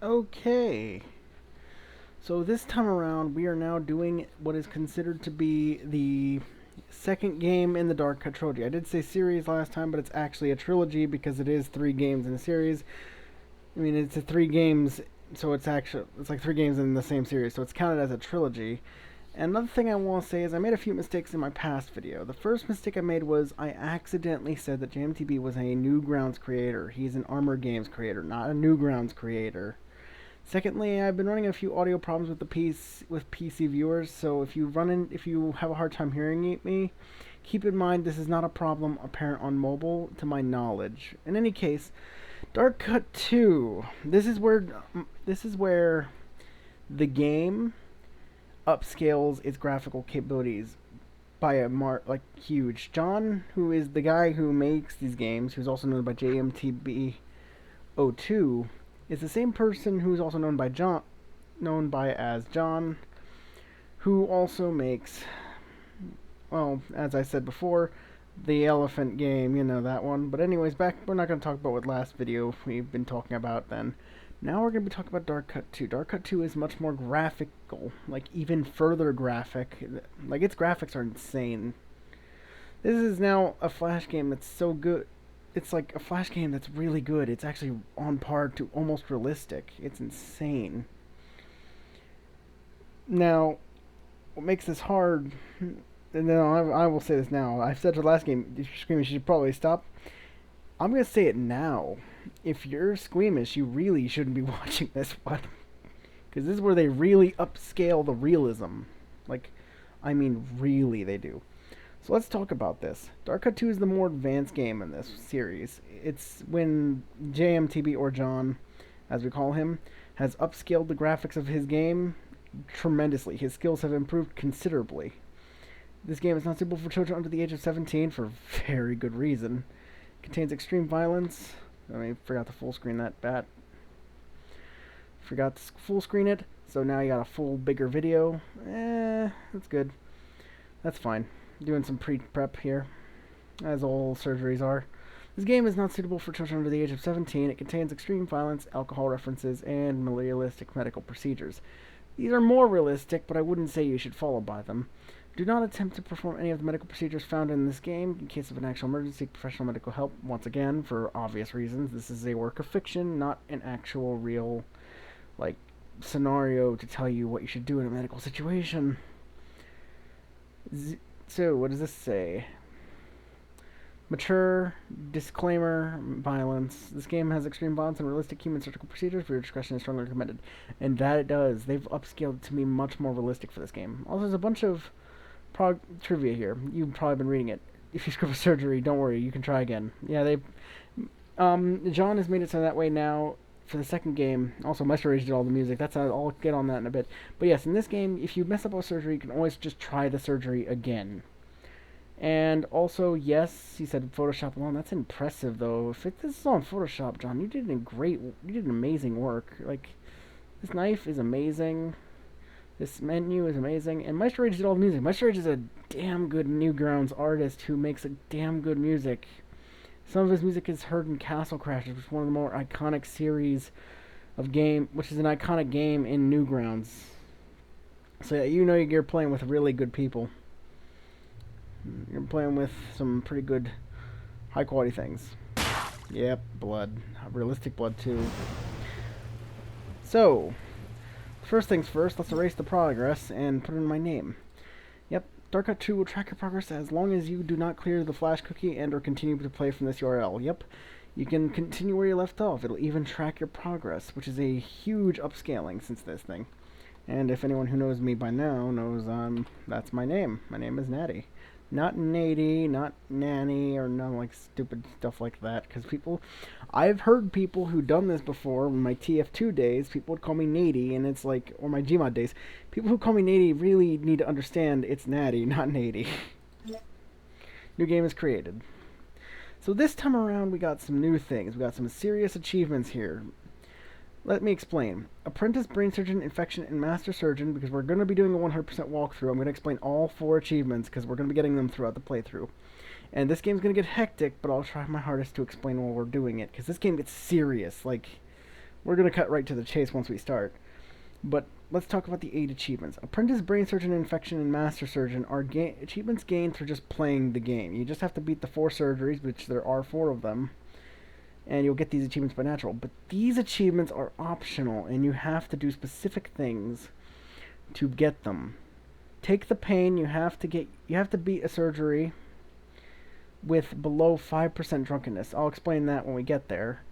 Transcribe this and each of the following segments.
Okay, so this time around we are now doing what is considered to be the second game in the Dark Cut trilogy. I did say series last time, but it's actually a trilogy because it is three games in a series. I mean, it's a three games, so it's like three games in the same series, so it's counted as a trilogy. And another thing I want to say is I made a few mistakes in my past video. The first mistake I made was I accidentally said that JMTB was a Newgrounds creator. He's an Armor Games creator, not a Newgrounds creator. Secondly, I've been running a few audio problems with the PC viewers, so if you have a hard time hearing me, keep in mind this is not a problem apparent on mobile to my knowledge. In any case, Dark Cut 2. This is where the game upscales its graphical capabilities by like huge. John, who is the guy who makes these games, who's also known by JMTB02, is the same person who is also known by as John, who also makes, well, as I said before, the elephant game, you know that one. But anyways, we're not going to talk about what last video we've been talking about then. Now we're going to be talking about Dark Cut 2. Dark Cut 2 is much more graphical, like even further graphic. Like its graphics are insane. This is now a Flash game that's so good. It's like a Flash game that's really good. It's actually on par to almost realistic. It's insane. Now, what makes this hard, and then I will say this now. I've said to the last game, if you're screaming, you should probably stop. I'm going to say it now. If you're squeamish, you really shouldn't be watching this one. Because this is where they really upscale the realism. Like, I mean, really, they do. So let's talk about this. Dark Cut 2 is the more advanced game in this series. It's when JMTB, or John, as we call him, has upscaled the graphics of his game tremendously. His skills have improved considerably. This game is not suitable for children under the age of 17 for very good reason. It contains extreme violence. I forgot to full screen that bat. Forgot to full screen it, so now you got a full bigger video. That's good. That's fine. Doing some pre-prep here, as all surgeries are. This game is not suitable for children under the age of 17. It contains extreme violence, alcohol references, and realistic medical procedures. These are more realistic, but I wouldn't say you should follow by them. Do not attempt to perform any of the medical procedures found in this game. In case of an actual emergency, seek professional medical help. Once again, for obvious reasons, this is a work of fiction, not an actual real, like, scenario to tell you what you should do in a medical situation. So, what does this say? Mature, disclaimer, violence. This game has extreme violence and realistic human surgical procedures. For your discretion is strongly recommended. And that it does. They've upscaled it to be much more realistic for this game. Also, there's a bunch of trivia here. You've probably been reading it. If you screw up a surgery, don't worry. You can try again. Yeah, John has made it so that way now for the second game. Also, Maestro Rage did all the music. I'll get on that in a bit. But yes, in this game, if you mess up a surgery, you can always just try the surgery again. And also, yes, he said Photoshop alone. That's impressive, though. This is on Photoshop, John, you did amazing work. Like, this knife is amazing. This menu is amazing. And Maestro Rage did all the music. Maestro Rage is a damn good Newgrounds artist who makes a damn good music. Some of his music is heard in Castle Crashers, which is one of the more iconic series of game, which is an iconic game in Newgrounds. So yeah, you know you're playing with really good people. You're playing with some pretty good, high quality things. Yep, blood. Realistic blood, too. So, first things first, let's erase the progress and put in my name. Yep, Dark Cut 2 will track your progress as long as you do not clear the flash cookie and or continue to play from this URL. Yep, you can continue where you left off. It'll even track your progress, which is a huge upscaling since this thing. And if anyone who knows me by now knows that's my name. My name is Natty. Not Nattie, not Nanny, or no like stupid stuff like that. Because I've heard people who done this before. In my TF2 days, people would call me Nattie, and it's like, or my Gmod days, people who call me Nattie really need to understand it's Natty, not Nattie. New game is created. So this time around, we got some new things. We got some serious achievements here. Let me explain. Apprentice, Brain Surgeon, Infection, and Master Surgeon, because we're going to be doing a 100% walkthrough. I'm going to explain all 4 achievements, because we're going to be getting them throughout the playthrough. And this game's going to get hectic, but I'll try my hardest to explain while we're doing it, because this game gets serious. Like, We're going to cut right to the chase once we start. But let's talk about the 8 achievements. Apprentice, Brain Surgeon, Infection, and Master Surgeon are achievements gained for just playing the game. You just have to beat the 4 surgeries, which there are 4 of them, and you'll get these achievements by natural. But these achievements are optional, and you have to do specific things to get them. Take the pain. You have to beat a surgery with below 5% drunkenness. I'll explain that when we get there.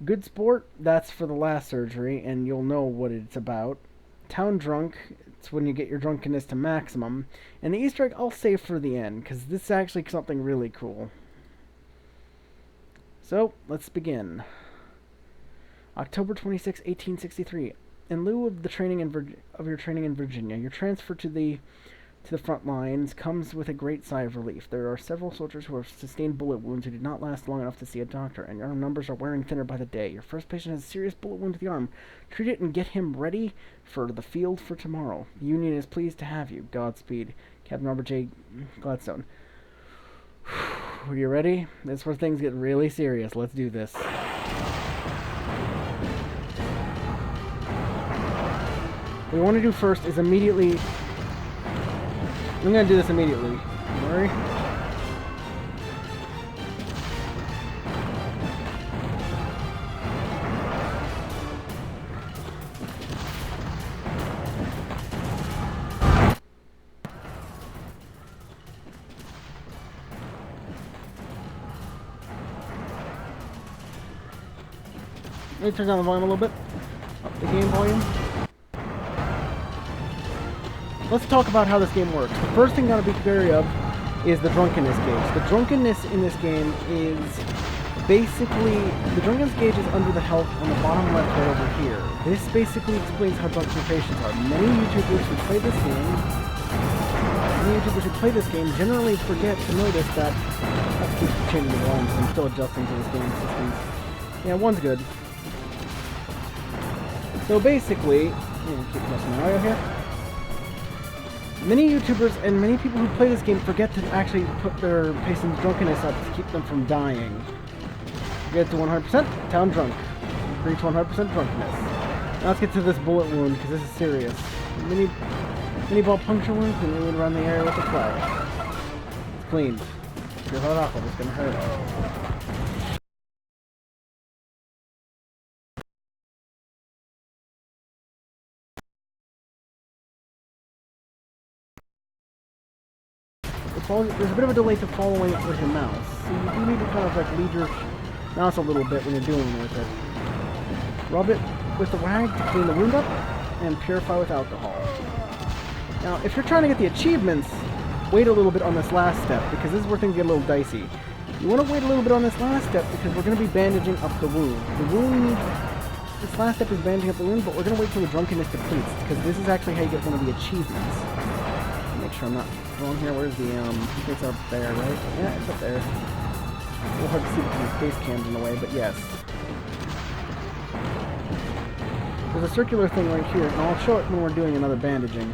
Good Sport, that's for the last surgery, and you'll know what it's about. Town Drunk, it's when you get your drunkenness to maximum. And the Easter egg I'll save for the end, because this is actually something really cool. So, let's begin. October 26, 1863. In lieu of the training your training in Virginia, your transfer to the front lines comes with a great sigh of relief. There are several soldiers who have sustained bullet wounds who did not last long enough to see a doctor, and your numbers are wearing thinner by the day. Your first patient has a serious bullet wound to the arm. Treat it and get him ready for the field for tomorrow. The Union is pleased to have you. Godspeed. Captain Robert J. Gladstone. Are you ready? This is where things get really serious. Let's do this. What we want to do first is immediately... I'm going to do this immediately. Don't worry. Let me turn down the volume a little bit. Up the game volume. Let's talk about how this game works. The first thing you gotta be wary of is the drunkenness gauge. The drunkenness in this game is basically... The drunkenness gauge is under the health on the bottom left right over here. This basically explains how drunk your patients are. Many YouTubers who play this game generally forget to notice that... Let's keep changing the volume because I'm still adjusting to this game system. Yeah, one's good. So basically... I'm gonna keep adjusting my audio here. Many YouTubers and many people who play this game forget to actually put their patient's drunkenness up to keep them from dying. Get to 100%, town drunk. Reach 100% drunkenness. Now let's get to this bullet wound, because this is serious. Mini ball puncture wounds and wound around the area with a flag. It's cleaned. You're hot awful, it's gonna hurt. There's a bit of a delay to following it with your mouse. So you do need to kind of like lead your mouse a little bit when you're dealing with it. Rub it with the rag to clean the wound up, and purify with alcohol. Now, if you're trying to get the achievements, wait a little bit on this last step, because this is where things get a little dicey. You want to wait a little bit on this last step, because we're going to be bandaging up the wound. This last step is bandaging up the wound, but we're going to wait till the drunkenness depletes, because this is actually how you get one of the achievements. Make sure I'm not wrong here. Where's the, I think it's up there, right? Yeah, it's up there. A little hard to see because the face cam's in the way, but yes. There's a circular thing right here, and I'll show it when we're doing another bandaging.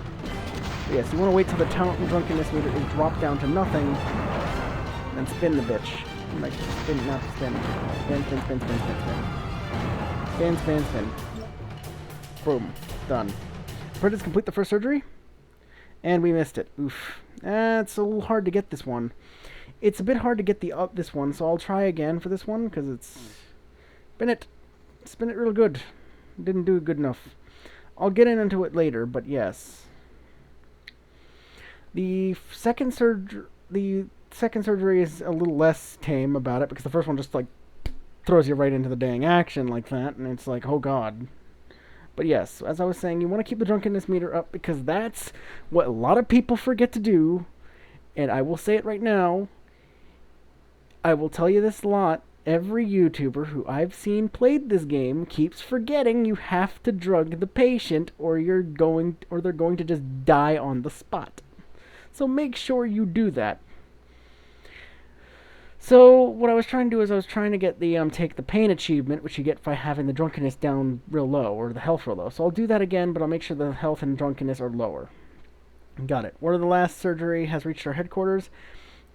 But yes, you want to wait till the talent and drunkenness meter is dropped down to nothing, and then spin the bitch. Like, spin, not spin. Spin, spin, spin, spin, spin, spin. Spin, spin, spin. Boom. Done. Apprentice complete the first surgery. And we missed it. Oof. It's a little hard to get this one. It's a bit hard to get this one, so I'll try again for this one, because it's... Spin it. Spin it real good. Didn't do it good enough. I'll get into it later, but yes. The second surgery is a little less tame about it, because the first one just, like, throws you right into the dang action like that, and it's like, oh god. But yes, as I was saying, you want to keep the drunkenness meter up, because that's what a lot of people forget to do. And I will say it right now. I will tell you this a lot. Every YouTuber who I've seen played this game keeps forgetting you have to drug the patient, or they're going to just die on the spot. So make sure you do that. So what I was trying to do is I was trying to get the take the pain achievement, which you get by having the drunkenness down real low, or the health real low. So I'll do that again, but I'll make sure the health and drunkenness are lower. Got it. Word of the last surgery has reached our headquarters.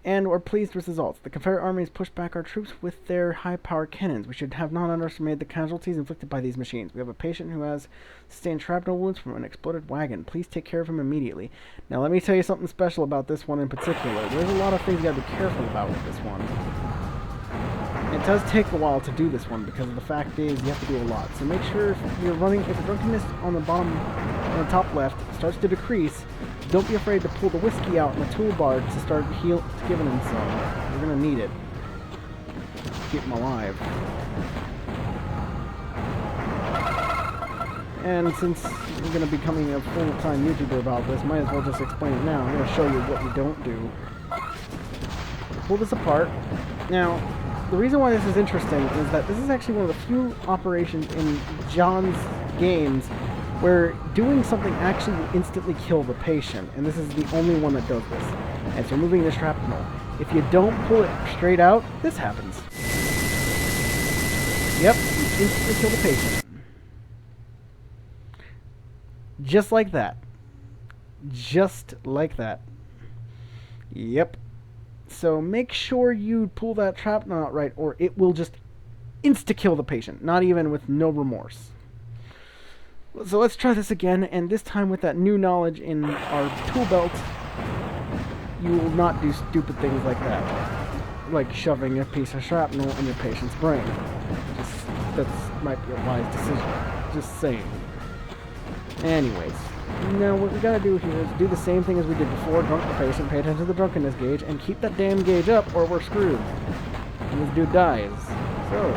and we're pleased with results. The Confederate armies pushed back our troops with their high-powered cannons. We should have not underestimated the casualties inflicted by these machines. We have a patient who has sustained shrapnel wounds from an exploded wagon. Please take care of him immediately. Now, let me tell you something special about this one in particular. There's a lot of things you gotta be careful about with this one. It does take a while to do this one because the fact is you have to do a lot. So make sure if the drunkenness on the top left starts to decrease, don't be afraid to pull the whiskey out in the toolbar to start giving him some. You're gonna need it. Keep him alive. And since you're gonna be becoming a full-time YouTuber about this, might as well just explain it now. I'm gonna show you what you don't do. Pull this apart. Now, the reason why this is interesting is that this is actually one of the few operations in John's games where doing something actually will instantly kill the patient, and this is the only one that does this. And it's removing the shrapnel. If you don't pull it straight out, this happens. Yep, you instantly kill the patient. Just like that. Just like that. Yep. So make sure you pull that shrapnel out right, or it will just insta-kill the patient, not even with no remorse. So let's try this again, and this time with that new knowledge in our tool belt, you will not do stupid things like that. Like shoving a piece of shrapnel in your patient's brain. That might be a wise decision. Just saying. Anyways, now what we gotta do here is do the same thing as we did before, drunk the patient, pay attention to the drunkenness gauge, and keep that damn gauge up or we're screwed. And this dude dies. So,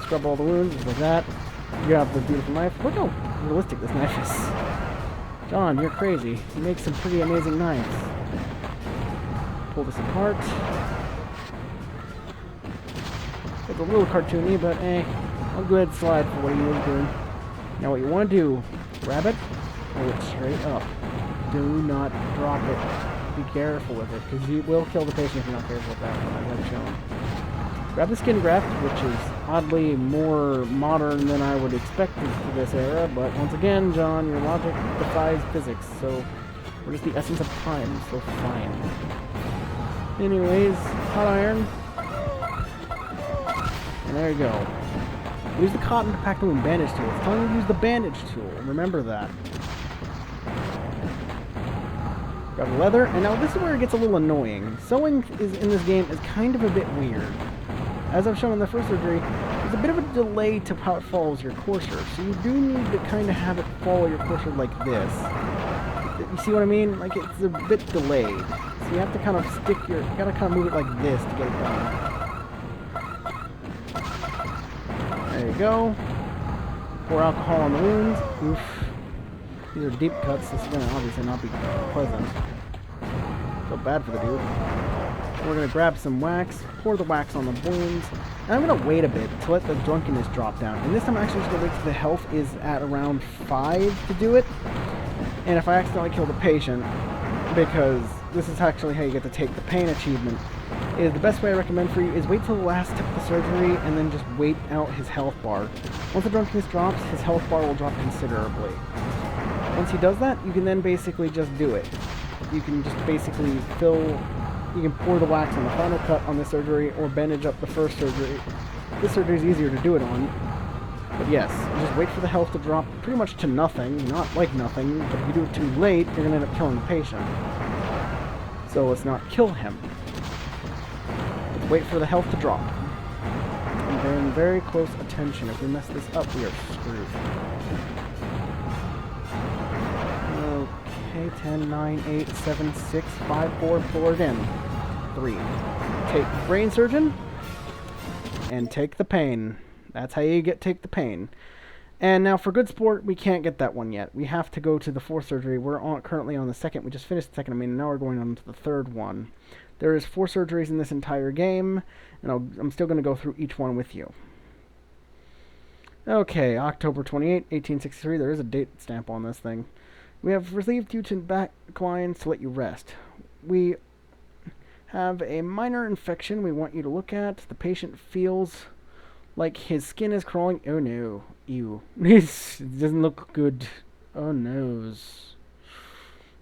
scrub all the wounds, just like that. Grab the beautiful knife. Look how realistic this knife is. John, you're crazy. You make some pretty amazing knives. Pull this apart. It's a little cartoony, but I'll go ahead and slide for what he was doing. Now what you want to do, grab it, pull it straight up. Do not drop it. Be careful with it, because you will kill the patient if you're not careful with that one, as I've shown. Grab the skin graft, which is oddly more modern than I would expect for this era, but once again, John, your logic defies physics, so we're just the essence of time, so fine. Anyways, hot iron. And there you go. Use the cotton to pack the wound bandage tool. It's telling you to use the bandage tool. Remember that. Grab the leather, and now this is where it gets a little annoying. Sewing in this game is kind of a bit weird. As I've shown in the first surgery, there's a bit of a delay to how it follows your courser, so you do need to kind of have it follow your courser like this. You see what I mean? Like, it's a bit delayed. So you have to kind of you gotta kind of move it like this to get it done. There you go. Pour alcohol on the wounds. Oof. These are deep cuts. This is going to obviously not be pleasant. Feel bad for the dude. We're going to grab some wax, pour the wax on the wounds, and I'm going to wait a bit to let the drunkenness drop down. And this time I'm actually just going to wait till the health is at around 5 to do it. And if I accidentally kill the patient, because this is actually how you get to take the pain achievement, is the best way I recommend for you is wait till the last tip of the surgery and then just wait out his health bar. Once the drunkenness drops, his health bar will drop considerably. Once he does that, you can then basically just do it. You can just basically you can pour the wax on the final cut on the surgery or bandage up the first surgery. This surgery is easier to do it on. But yes, just wait for the health to drop pretty much to nothing. Not like nothing, but if you do it too late, you're going to end up killing the patient. So let's not kill him. Let's wait for the health to drop. And paying very close attention. If we mess this up, we are screwed. Okay, 10, 9, 8, 7, 6, 5, 4, pull it in. 3. Take the brain surgeon, and take the pain. That's how you take the pain. And now for good sport, we can't get that one yet. We have to go to the 4th surgery. We're currently on the 2nd. We just finished the 2nd, and now we're going on to the 3rd one. There is 4 surgeries in this entire game, and I'm still going to go through each one with you. Okay, October 28, 1863. There is a date stamp on this thing. We have relieved you to back lines to let you rest. We have a minor infection we want you to look at. The patient feels like his skin is crawling. Oh no. Ew. This doesn't look good. Oh noes.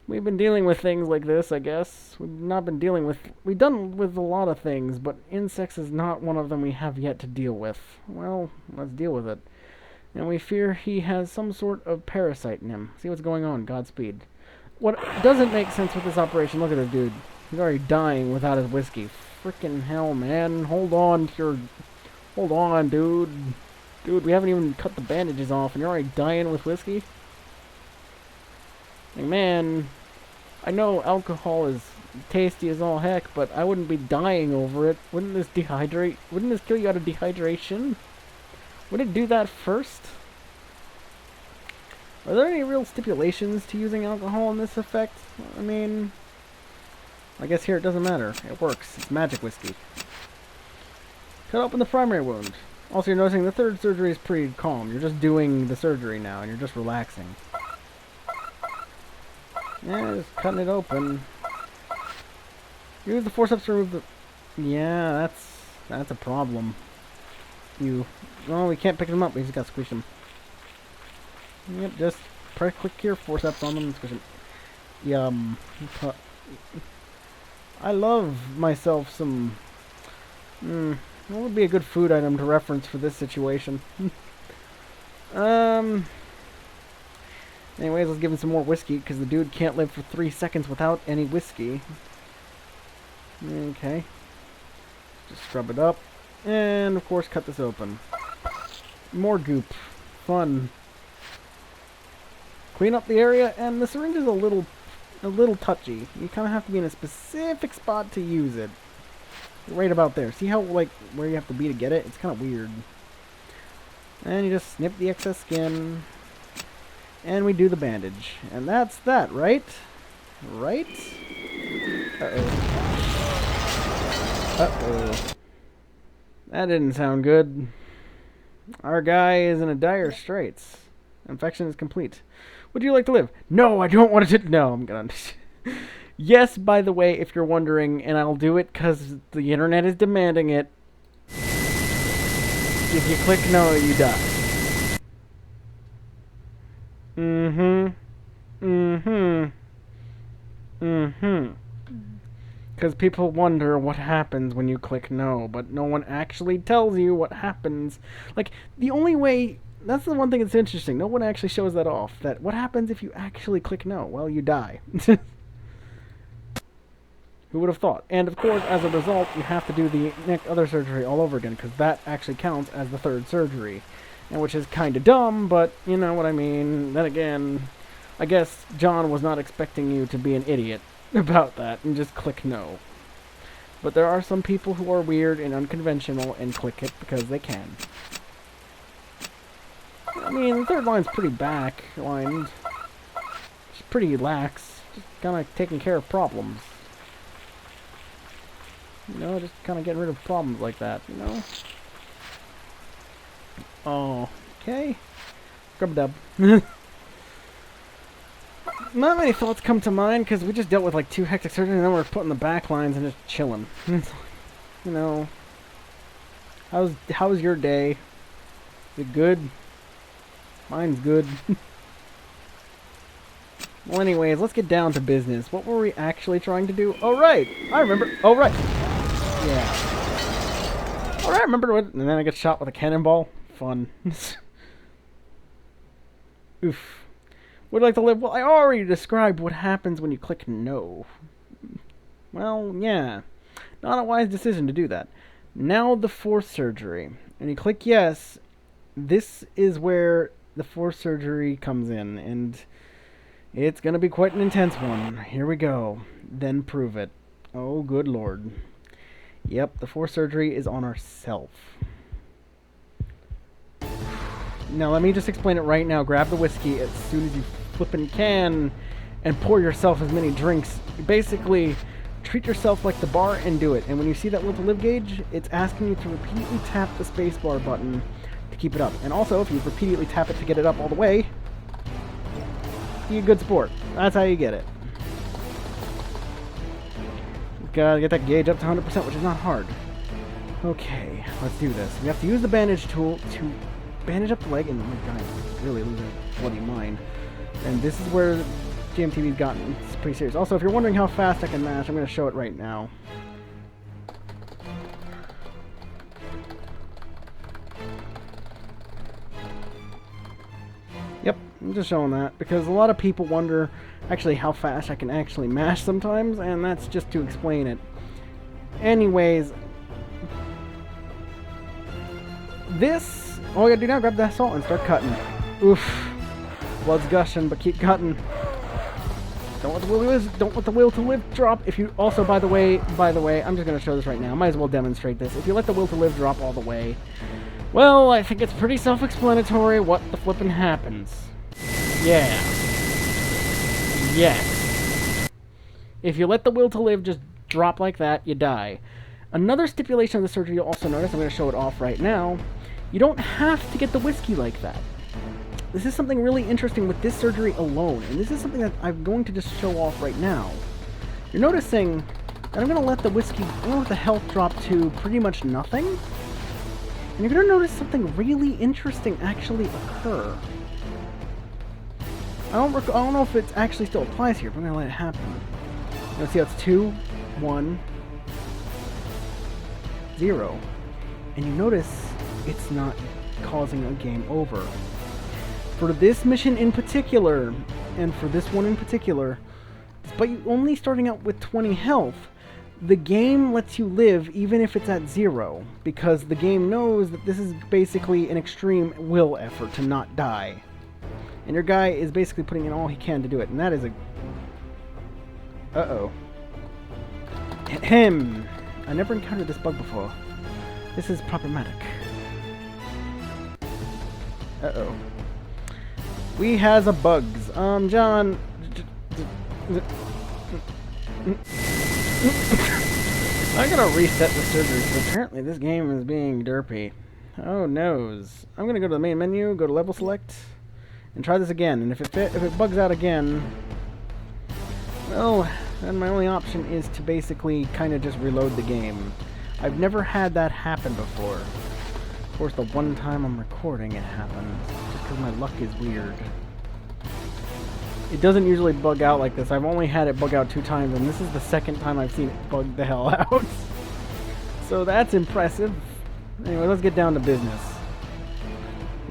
We've been dealing with things like this, I guess. We've done with a lot of things, but insects is not one of them we have yet to deal with. Well, let's deal with it. And we fear he has some sort of parasite in him. See what's going on. Godspeed. What doesn't make sense with this operation, look at this dude. He's already dying without his whiskey. Frickin' hell, man. Hold on, dude. Dude, we haven't even cut the bandages off, and you're already dying with whiskey? Like, man, I know alcohol is tasty as all heck, but I wouldn't be dying over it. Wouldn't this kill you out of dehydration? Would it do that first? Are there any real stipulations to using alcohol in this effect? I mean, I guess here it doesn't matter. It works. It's magic whiskey. Cut open the primary wound. Also, you're noticing the third surgery is pretty calm. You're just doing the surgery now, and you're just relaxing. Yeah, just cutting it open. Use the forceps to remove the... Yeah, that's a problem. Well, we can't pick them up. We just gotta squish them. Yep, just click here, forceps on them, and squish them. Yum. I love myself some... what would be a good food item to reference for this situation? Anyways, let's give him some more whiskey, because the dude can't live for 3 seconds without any whiskey. Okay. Just scrub it up. And, of course, cut this open. More goop. Fun. Clean up the area, and the syringe is a little touchy. You kind of have to be in a specific spot to use it. Right about there. See how, like, where you have to be to get it? It's kind of weird. And you just snip the excess skin. And we do the bandage. And that's that, right? Right? Uh-oh. Uh-oh. That didn't sound good. Our guy is in a dire straits. Infection is complete. Would you like to live? No, I don't want to. No, I'm gonna... Yes, by the way, if you're wondering, and I'll do it because the internet is demanding it. If you click no, you die. Because people wonder what happens when you click no, but no one actually tells you what happens. Like, the only way... That's the one thing that's interesting. No one actually shows that off. That what happens if you actually click no? Well, you die. Who would have thought? And, of course, as a result, you have to do the other surgery all over again, because that actually counts as the third surgery. And which is kind of dumb, but you know what I mean. Then again, I guess John was not expecting you to be an idiot about that and just click no. But there are some people who are weird and unconventional and click it because they can. I mean, the third line's pretty backlined. It's pretty lax. Just kind of taking care of problems. You know, just kind of getting rid of problems like that, you know? Oh, okay. Grub-dub. Not many thoughts come to mind, because we just dealt with like 2 hectic surgeries, and then we're putting the back lines and just chilling. You know, how's your day? Is it good? Mine's good. Well, anyways, let's get down to business. What were we actually trying to do? Oh, right! I remember. Oh, right! Yeah. Alright, I remember what... And then I get shot with a cannonball. Fun. Oof. Would like to live? Well, I already described what happens when you click no. Well, yeah. Not a wise decision to do that. Now the fourth surgery. And you click yes. This is where the fourth surgery comes in. And it's going to be quite an intense one. Here we go. Then prove it. Oh, good lord. Yep, the fourth surgery is on ourself. Now, let me just explain it right now. Grab the whiskey as soon as you flippin' can and pour yourself as many drinks. Basically, treat yourself like the bar and do it. And when you see that little live gauge, it's asking you to repeatedly tap the spacebar button to keep it up. And also, if you repeatedly tap it to get it up all the way, you're a good sport. That's how you get it. Gotta get that gauge up to 100%, which is not hard. Okay, let's do this. We have to use the bandage tool to bandage up the leg, and oh my god, I'm really losing bloody mind. And this is where GMTV's gotten pretty serious. Also, if you're wondering how fast I can mash, I'm going to show it right now. Yep, I'm just showing that because a lot of people wonder actually how fast I can actually mash sometimes, and that's just to explain it. Anyways, this, all you gotta do now, grab that salt and start cutting. Oof. Blood's gushing, but keep cutting. Don't let the will to live drop. If you also, by the way, I'm just gonna show this right now. Might as well demonstrate this. If you let the will to live drop all the way, well, I think it's pretty self-explanatory what the flippin' happens. Yeah. Yes. If you let the will to live just drop like that, you die. Another stipulation of the surgery you'll also notice, I'm going to show it off right now, you don't have to get the whiskey like that. This is something really interesting with this surgery alone, and this is something that I'm going to just show off right now. You're noticing that I'm going to let the whiskey, I'm going to let the health drop to pretty much nothing, and you're going to notice something really interesting actually occur. I don't know if it actually still applies here, but I'm going to let it happen. You see how it's 2, 1, 0. And you notice it's not causing a game over. For this mission in particular, and for this one in particular, despite you only starting out with 20 health, the game lets you live even if it's at 0, because the game knows that this is basically an extreme will effort to not die. And your guy is basically putting in all he can to do it, and that is a... Uh-oh. Ahem. I never encountered this bug before. This is problematic. Uh-oh. We has a bugs. John... I gotta reset the surgery, because apparently this game is being derpy. Oh, noes. I'm gonna go to the main menu, go to level select, and try this again. And if it bugs out again, well, then my only option is to basically kind of just reload the game. I've never had that happen before. Of course, the one time I'm recording it happened, just because my luck is weird. It doesn't usually bug out like this. I've only had it bug out 2 times, and this is the second time I've seen it bug the hell out. So that's impressive. Anyway, let's get down to business.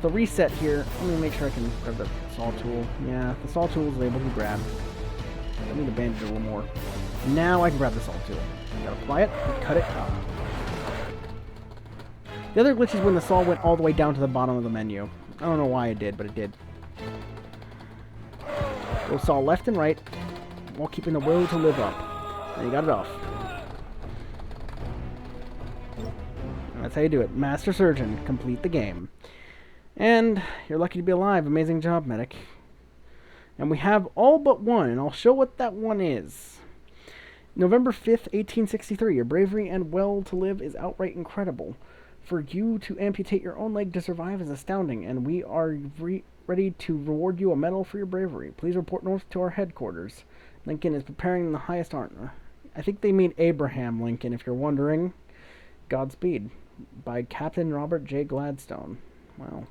The reset here, let me make sure I can grab the saw tool. Yeah, the saw tool is able to grab. I need to bandage a little more. Now I can grab the saw tool. Gotta apply it and cut it out. The other glitch is when the saw went all the way down to the bottom of the menu. I don't know why it did, but it did. Go saw left and right while keeping the will to live up. And you got it off. That's how you do it. Master Surgeon. Complete the game. And you're lucky to be alive. Amazing job, medic. And we have all but one, and I'll show what that one is. November 5th, 1863. Your bravery and will to live is outright incredible. For you to amputate your own leg to survive is astounding, and we are ready to reward you a medal for your bravery. Please report north to our headquarters. Lincoln is preparing the highest honor. I think they mean Abraham Lincoln, if you're wondering. Godspeed. By Captain Robert J. Gladstone. Wow.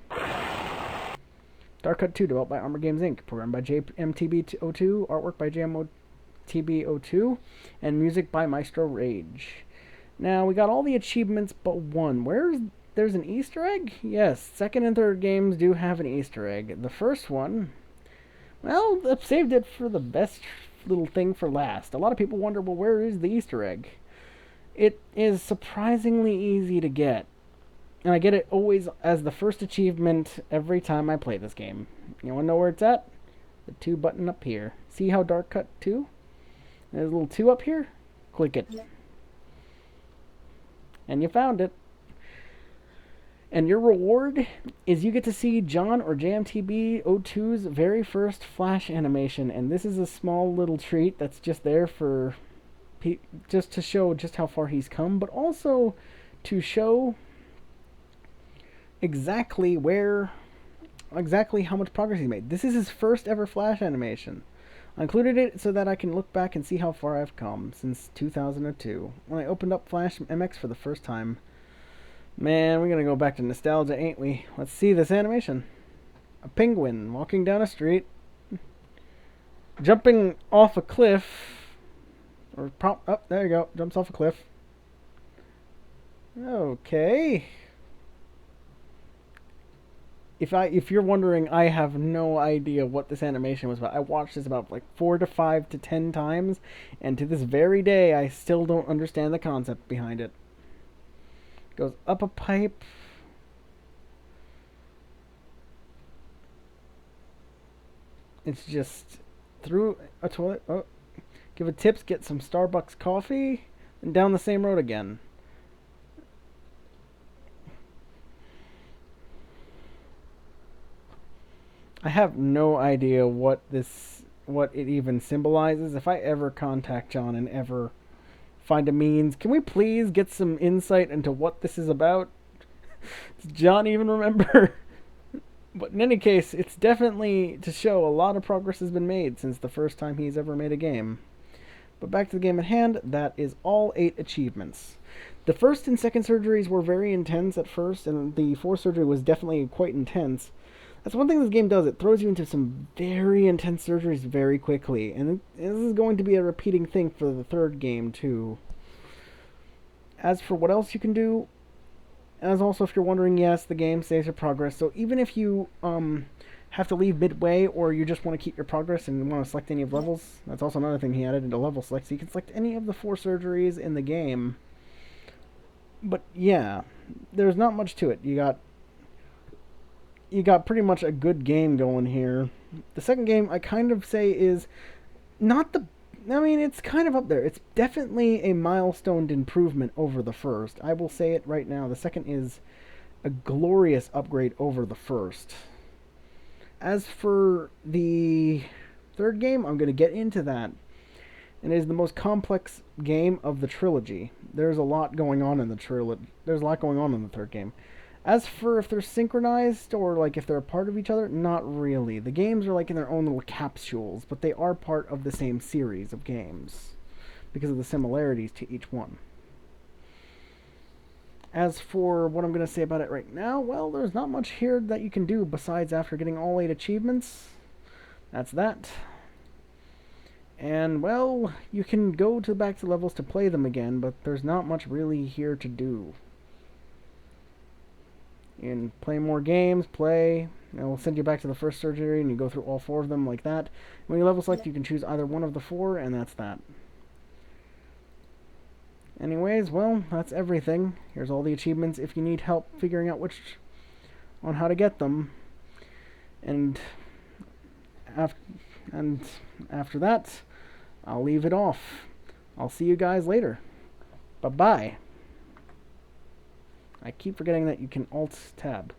Dark Cut 2, developed by Armor Games Inc., programmed by JMTB02, artwork by JMTB02, and music by Maestro Rage. Now, we got all the achievements but one. There's an Easter egg? Yes, second and third games do have an Easter egg. The first one, well, I've saved it for the best little thing for last. A lot of people wonder, well, where is the Easter egg? It is surprisingly easy to get. And I get it always as the first achievement every time I play this game. You want to know where it's at? The 2 button up here. See how Dark Cut 2? There's a little 2 up here. Click it. And you found it. And your reward is you get to see John or JMTB02's very first flash animation. And this is a small little treat that's just there for... just to show just how far he's come, but also to show exactly how much progress he made. This is his first ever flash animation. I included it so that I can look back and see how far I've come since 2002, when I opened up Flash MX for the first time. Man, we're gonna go back to nostalgia, ain't we? Let's see this animation. A penguin walking down a street. Jumping off a cliff, or oh, there you go, jumps off a cliff. Okay. If you're wondering, I have no idea what this animation was about. I watched this about like 4 to 5 to 10 times, and to this very day, I still don't understand the concept behind it. Goes up a pipe. It's just through a toilet. Oh, give a tips, get some Starbucks coffee, and down the same road again. I have no idea what it even symbolizes. If I ever contact John and ever find a means, can we please get some insight into what this is about? Does John even remember? But in any case, it's definitely to show a lot of progress has been made since the first time he's ever made a game. But back to the game at hand, that is all 8 achievements. The first and second surgeries were very intense at first, and the fourth surgery was definitely quite intense. That's one thing this game does. It throws you into some very intense surgeries very quickly. And this is going to be a repeating thing for the third game, too. As for what else you can do, as also if you're wondering, yes, the game saves your progress. So even if you have to leave midway, or you just want to keep your progress and want to select any of levels, that's also another thing he added into level select. So you can select any of the 4 surgeries in the game. But yeah, there's not much to it. You got pretty much a good game going here. The second game, I kind of say, is not the... I mean, it's kind of up there. It's definitely a milestone improvement over the first. I will say it right now. The second is a glorious upgrade over the first. As for the third game, I'm going to get into that. And it is the most complex game of the trilogy. There's a lot going on in the trilogy. There's a lot going on in the third game. As for if they're synchronized or like if they're a part of each other, not really. The games are like in their own little capsules, but they are part of the same series of games because of the similarities to each one. As for what I'm going to say about it right now, well, there's not much here that you can do besides after getting all 8 achievements. That's that. And, well, you can go back to levels to play them again, but there's not much really here to do. You can play more games, and it'll send you back to the first surgery, and you go through all 4 of them like that. When you level select, you can choose either one of the 4, and that's that. Anyways, well, that's everything. Here's all the achievements if you need help figuring out on how to get them. And after that, I'll leave it off. I'll see you guys later. Bye-bye. I keep forgetting that you can Alt-Tab.